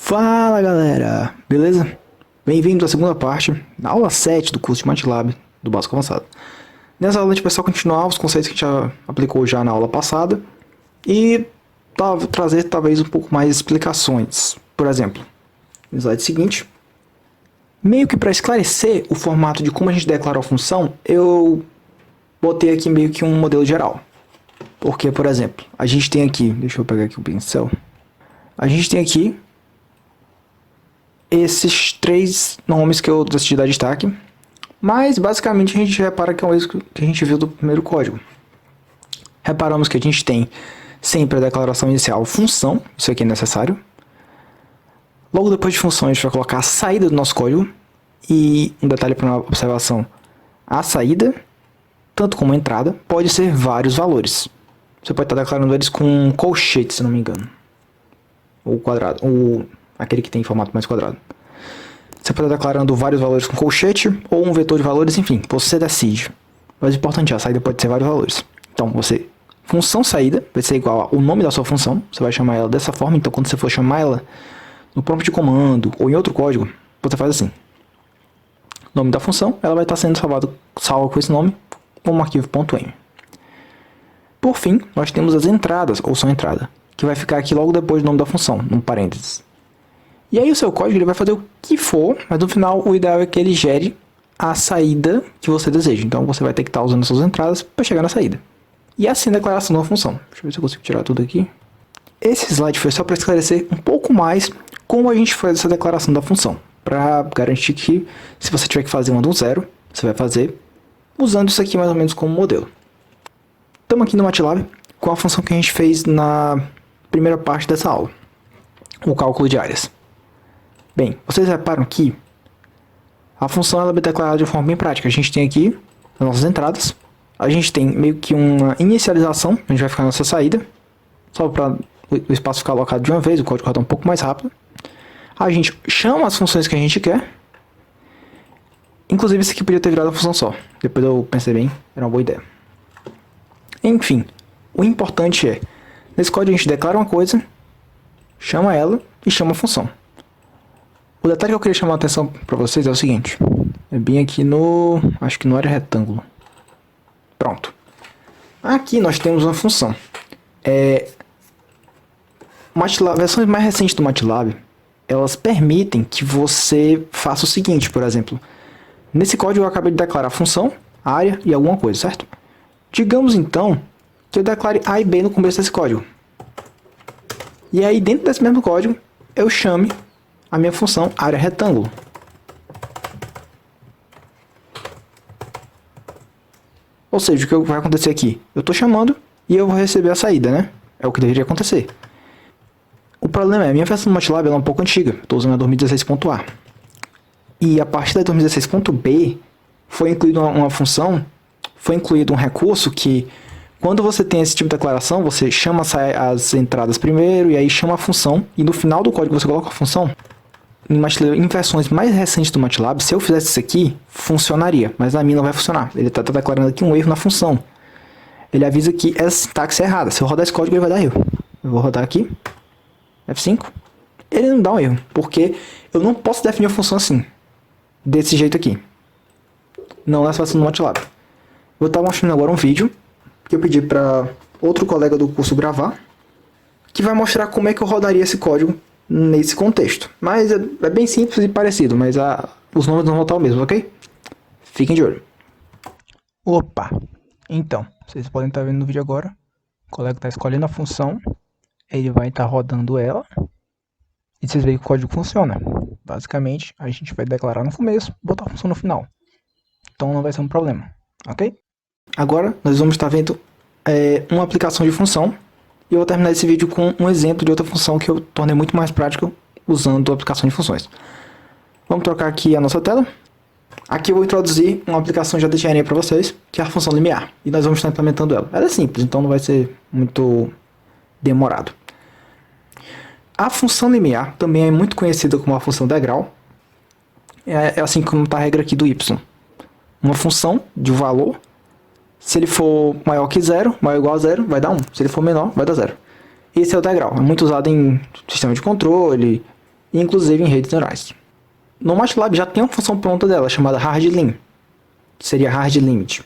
Fala galera, beleza? Bem-vindo à segunda parte da aula 7 do curso de MATLAB do Básico Avançado. Nessa aula a gente vai só continuar os conceitos que a gente já aplicou já na aula passada e trazer talvez um pouco mais de explicações. Por exemplo, no slide seguinte, meio que para esclarecer o formato de como a gente declara a função, eu botei aqui meio que um modelo geral. Porque, por exemplo, a gente tem aqui, deixa eu pegar aqui o pincel, a gente tem aqui esses três nomes que eu decidi dar destaque, mas basicamente a gente repara que é o mesmo que a gente viu do primeiro código. Reparamos que a gente tem sempre a declaração inicial função, isso aqui é necessário. Logo depois de função a gente vai colocar a saída do nosso código, e um detalhe para uma observação, a saída, tanto como a entrada, pode ser vários valores. Você pode estar declarando eles com um colchete, se não me engano, ou quadrado, ou aquele que tem formato mais quadrado. Você pode estar declarando vários valores com colchete ou um vetor de valores, enfim, você decide. Mas o importante é, a saída pode ser vários valores. Então, função saída vai ser igual ao nome da sua função, você vai chamar ela dessa forma, então quando você for chamar ela no prompt de comando ou em outro código, você faz assim. Nome da função, ela vai estar sendo salva com esse nome, como arquivo .m. Por fim, nós temos as entradas, ou só entrada, que vai ficar aqui logo depois do nome da função, num parênteses. E aí o seu código ele vai fazer o que for, mas no final o ideal é que ele gere a saída que você deseja. Então você vai ter que estar usando suas entradas para chegar na saída. E assim a declaração de uma função. Deixa eu ver se eu consigo tirar tudo aqui. Esse slide foi só para esclarecer um pouco mais como a gente faz essa declaração da função. Para garantir que se você tiver que fazer uma do zero, você vai fazer usando isso aqui mais ou menos como modelo. Estamos aqui no MATLAB com a função que a gente fez na primeira parte dessa aula. O cálculo de áreas. Bem, vocês reparam que a função ela é declarada de forma bem prática. A gente tem aqui as nossas entradas. A gente tem meio que uma inicialização. A gente vai ficar na nossa saída. Só para o espaço ficar alocado de uma vez. O código roda um pouco mais rápido. A gente chama as funções que a gente quer. Inclusive, isso aqui podia ter virado uma função só. Depois eu pensei bem, era uma boa ideia. Enfim, o importante é, nesse código a gente declara uma coisa, chama ela e chama a função. O detalhe que eu queria chamar a atenção para vocês é o seguinte. É bem aqui no... acho que no área retângulo. Pronto. Aqui nós temos uma função. MATLAB, versões mais recentes do MATLAB, elas permitem que você faça o seguinte, por exemplo. Nesse código eu acabei de declarar a função, área e alguma coisa, certo? Digamos então que eu declare A e B no começo desse código. E aí dentro desse mesmo código eu chame a minha função área retângulo. Ou seja, o que vai acontecer aqui? Eu estou chamando e eu vou receber a saída, né? É o que deveria acontecer. O problema é, a minha versão do MATLAB ela é um pouco antiga. Estou usando a 2016.A. E a partir da 2016.B foi incluída uma função, foi incluído um recurso que quando você tem esse tipo de declaração, você chama as entradas primeiro e aí chama a função e no final do código você coloca a função. Em versões mais recentes do MATLAB, se eu fizesse isso aqui, funcionaria, mas na minha não vai funcionar. Ele está declarando aqui um erro na função. Ele avisa que essa sintaxe é errada. Se eu rodar esse código, ele vai dar erro. Eu vou rodar aqui, F5. Ele não dá um erro, porque eu não posso definir a função assim, desse jeito aqui. Não nessa versão do MATLAB. Vou estar mostrando agora um vídeo que eu pedi para outro colega do curso gravar, que vai mostrar como é que eu rodaria esse código nesse contexto. Mas é bem simples e parecido, mas os nomes não vão estar os mesmos, ok? Fiquem de olho. Opa! Então, vocês podem estar vendo no vídeo agora. O colega está escolhendo a função, ele vai estar rodando ela, e vocês veem que o código funciona. Basicamente, a gente vai declarar no começo, botar a função no final. Então não vai ser um problema, ok? Agora, nós vamos estar vendo uma aplicação de função. E eu vou terminar esse vídeo com um exemplo de outra função que eu tornei muito mais prático usando a aplicação de funções. Vamos trocar aqui a nossa tela. Aqui eu vou introduzir uma aplicação já de engenharia para vocês, que é a função limiar. E nós vamos estar implementando ela. Ela é simples, então não vai ser muito demorado. A função limiar também é muito conhecida como a função degrau. É assim como está a regra aqui do y. Uma função de um valor. Se ele for maior que zero, maior ou igual a zero, vai dar 1. Se ele for menor, vai dar 0. Esse é o degrau. É muito usado em sistema de controle, inclusive em redes neurais. No MATLAB já tem uma função pronta dela, chamada hardLim, que seria hard limit.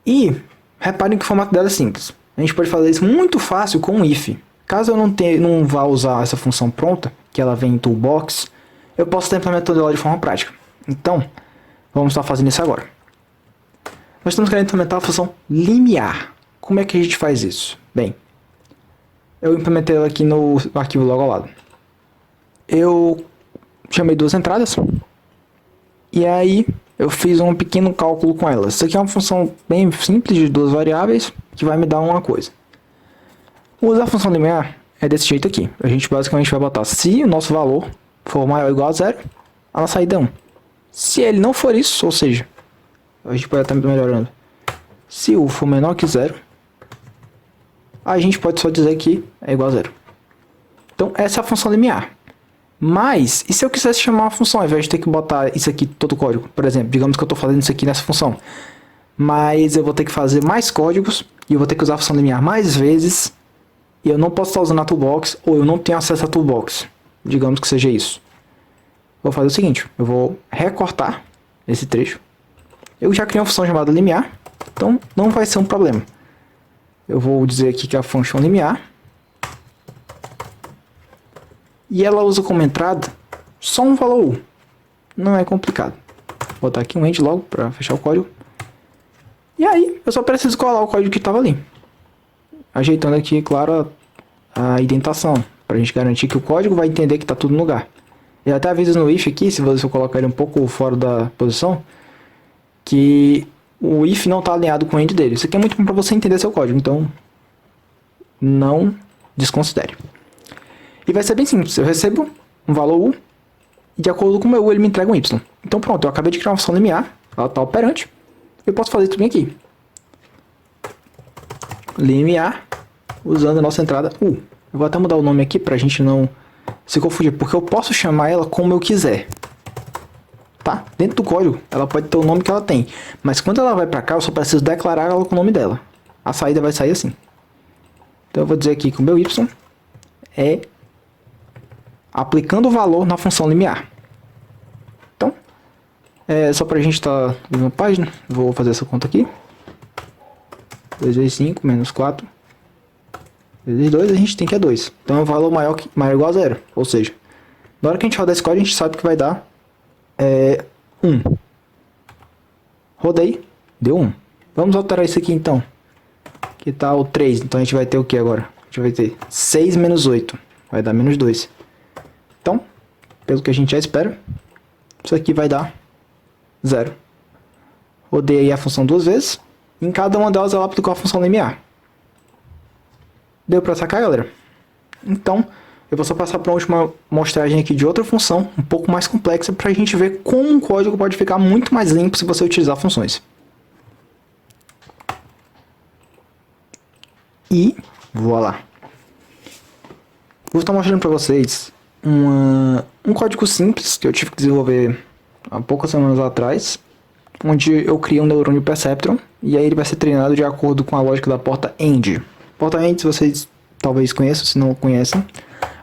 E reparem que o formato dela é simples. A gente pode fazer isso muito fácil com um if. Caso eu não vá usar essa função pronta, que ela vem em toolbox, eu posso estar implementando ela de forma prática. Então, vamos estar fazendo isso agora. Nós estamos querendo implementar a função limiar. Como é que a gente faz isso? Bem, eu implementei ela aqui no arquivo logo ao lado. Eu chamei duas entradas e aí eu fiz um pequeno cálculo com elas. Isso aqui é uma função bem simples de duas variáveis que vai me dar uma coisa. Usar a função limiar é desse jeito aqui. A gente basicamente vai botar se o nosso valor for maior ou igual a zero, a nossa saída é 1. Se ele não for isso, ou seja, a gente pode estar melhorando. Se u for menor que zero, a gente pode só dizer que é igual a zero. Então essa é a função limiar. Mas, e se eu quisesse chamar uma função, ao invés de ter que botar isso aqui todo o código? Por exemplo, digamos que eu estou fazendo isso aqui nessa função. Mas eu vou ter que fazer mais códigos, e eu vou ter que usar a função limiar mais vezes, e eu não posso estar usando a toolbox, ou eu não tenho acesso à toolbox. Digamos que seja isso. Vou fazer o seguinte, eu vou recortar esse trecho. Eu já criei uma função chamada limiar, então não vai ser um problema. Eu vou dizer aqui que é a função limiar. E ela usa como entrada só um valor u. Não é complicado. Vou botar aqui um end logo para fechar o código. E aí eu só preciso colar o código que estava ali. Ajeitando aqui, claro, a indentação. Para a gente garantir que o código vai entender que está tudo no lugar. Ele até avisa no if aqui, se você colocar ele um pouco fora da posição, que o if não está alinhado com o end dele. Isso aqui é muito bom para você entender seu código, então não desconsidere. E vai ser bem simples, eu recebo um valor u, e de acordo com o meu u ele me entrega um y. Então pronto, eu acabei de criar uma função limiar, ela está operante, eu posso fazer tudo bem aqui. Limiar, usando a nossa entrada u. Eu vou até mudar o nome aqui para a gente não se confundir, porque eu posso chamar ela como eu quiser. Tá? Dentro do código, ela pode ter o nome que ela tem, mas quando ela vai para cá, eu só preciso declarar ela com o nome dela. A saída vai sair assim. Então eu vou dizer aqui que o meu y é aplicando o valor na função limiar. Então, só para a gente estar na mesma página, vou fazer essa conta aqui. 2 vezes 5 menos 4 vezes 2, a gente tem que é 2. Então é um valor maior ou igual a 0. Ou seja, na hora que a gente rodar esse código, a gente sabe que vai dar 1. Rodei, deu 1. Vamos alterar isso aqui então. Que tá o 3, então a gente vai ter o que agora? A gente vai ter 6 menos 8, vai dar menos 2. Então, pelo que a gente já espera, isso aqui vai dar 0. Rodei aí a função duas vezes. Em cada uma delas ela aplicou a função limiar. Deu para sacar, galera? Então, eu vou só passar para a última mostragem aqui de outra função, um pouco mais complexa, para a gente ver como um código pode ficar muito mais limpo se você utilizar funções. E, voilà. Vou estar mostrando para vocês um código simples que eu tive que desenvolver há poucas semanas atrás, onde eu criei um neurônio perceptron e aí ele vai ser treinado de acordo com a lógica da porta AND. Porta AND, se vocês talvez conheçam, se não conhecem,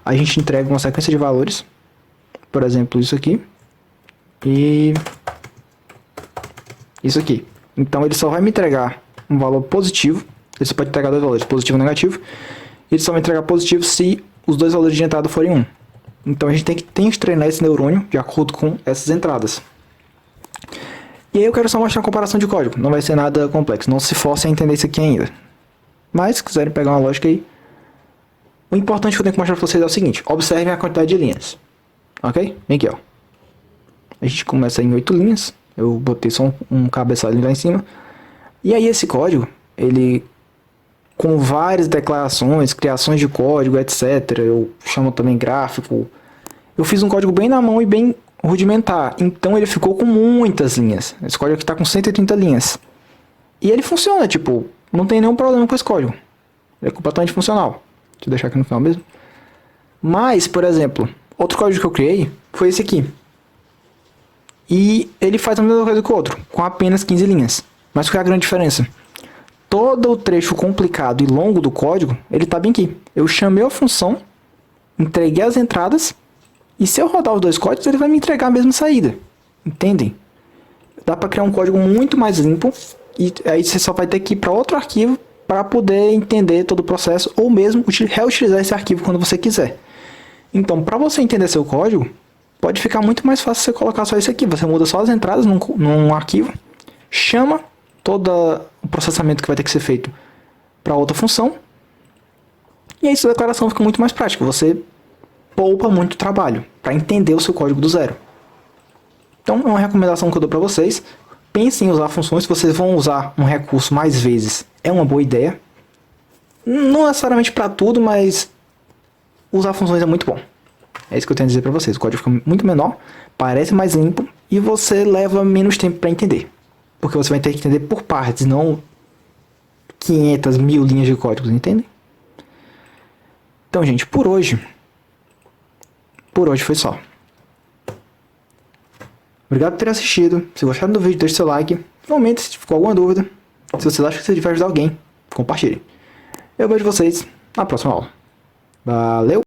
a gente entrega uma sequência de valores, por exemplo, isso aqui e isso aqui. Então ele só vai me entregar um valor positivo, ele só pode entregar dois valores, positivo e negativo, ele só vai entregar positivo se os dois valores de entrada forem 1. Então a gente tem que treinar esse neurônio de acordo com essas entradas. E aí eu quero só mostrar uma comparação de código, não vai ser nada complexo, não se force a entender isso aqui ainda. Mas se quiserem pegar uma lógica aí, o importante que eu tenho que mostrar para vocês é o seguinte, observem a quantidade de linhas, ok? Vem aqui, ó. A gente começa em 8 linhas, eu botei só um cabeçalho lá em cima, e aí esse código, ele com várias declarações, criações de código, etc. Eu chamo também gráfico. Eu fiz um código bem na mão e bem rudimentar. Então ele ficou com muitas linhas. Esse código aqui está com 130 linhas. E ele funciona, tipo, não tem nenhum problema com esse código. Ele é completamente funcional. Deixa eu deixar aqui no final mesmo. Mas, por exemplo, outro código que eu criei foi esse aqui. E ele faz a mesma coisa que o outro, com apenas 15 linhas. Mas qual é a grande diferença? Todo o trecho complicado e longo do código, ele está bem aqui. Eu chamei a função entreguei as entradas, e se eu rodar os dois códigos, ele vai me entregar a mesma saída. Entendem? Dá para criar um código muito mais limpo, e aí você só vai ter que ir para outro arquivo para poder entender todo o processo, ou mesmo reutilizar esse arquivo quando você quiser. Então, para você entender seu código, pode ficar muito mais fácil você colocar só isso aqui. Você muda só as entradas num arquivo, chama todo o processamento que vai ter que ser feito para outra função, e aí sua declaração fica muito mais prática. Você poupa muito trabalho para entender o seu código do zero. Então, é uma recomendação que eu dou para vocês. Pensem em usar funções. Se vocês vão usar um recurso mais vezes, é uma boa ideia. Não necessariamente para tudo, mas usar funções é muito bom. É isso que eu tenho a dizer para vocês. O código fica muito menor, parece mais limpo e você leva menos tempo para entender. Porque você vai ter que entender por partes, não 500, 1000 linhas de códigos, entendem? Então, gente, por hoje foi só. Obrigado por ter assistido. Se gostaram do vídeo, deixe seu like. Comente se ficou alguma dúvida. Se vocês acham que isso vai ajudar alguém, compartilhe. Eu vejo vocês na próxima aula. Valeu!